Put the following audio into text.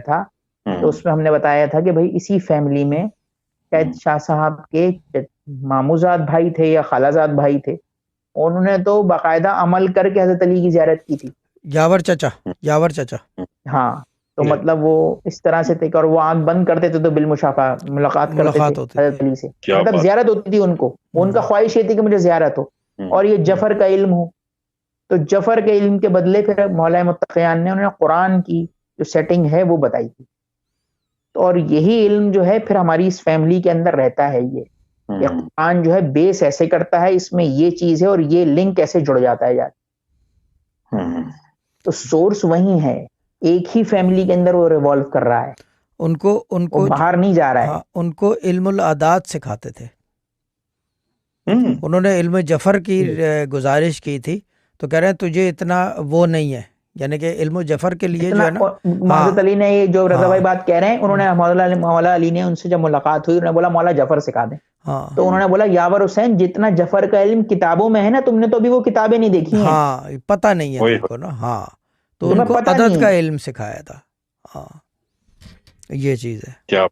تھا تو اس میں ہم نے بتایا تھا کہ بھائی اسی فیملی میں شاید شاہ صاحب کے ماموزاد بھائی تھے یا خالازاد بھائی تھے، انہوں نے تو باقاعدہ عمل کر کے حضرت علی کی زیارت کی تھی. یاور چچا. ہاں تو مطلب وہ اس طرح سے تھے کہ اور وہ آنکھ بند کرتے تھے تو بالمشافہ ملاقات کرتے تھے ہوتی حضرت تھی. علی سے، مطلب زیارت ہوتی تھی ان کو، ان کا خواہش یہ تھی کہ مجھے زیارت ہو اور یہ جفر کا علم ہو. تو جفر کے علم کے بدلے پھر مولا متقیان نے انہوں نے قرآن کی جو سیٹنگ ہے وہ بتائی تھی. تو اور یہی علم جو ہے پھر ہماری اس فیملی کے اندر رہتا ہے، یہ کہ قرآن جو ہے بیس ایسے کرتا ہے، اس میں یہ چیز ہے اور یہ لنک ایسے جڑ جاتا ہے یار. تو سورس وہی ہے، ایک ہی فیملی کے اندر وہ ریوالو کر رہا ہے، ان کو باہر نہیں جا رہا ہے. ہاں ان کو علم العادات سکھاتے تھے. انہوں نے علم جفر کی گزارش کی تھی تو کہہ رہے ہیں تجھے اتنا وہ نہیں ہے، یعنی کہ علم جفر کے لیے جو ہے نا. حضرت علی نے یہ جو رضا بھائی بات کہہ رہے ہیں، انہوں نے مولا علی نے ان سے جب ملاقات ہوئی، انہوں نے بولا مولا جفر سکھا دیں. تو انہوں نے بولا یاور حسین جتنا جفر کا علم کتابوں میں ہے نا، تم نے تو ابھی وہ کتابیں نہیں دیکھی ہیں. ہاں پتہ نہیں ہے تم کو نا. ہاں تو ان کو عدد کا علم سکھایا تھا. ہاں یہ چیز ہے. کیا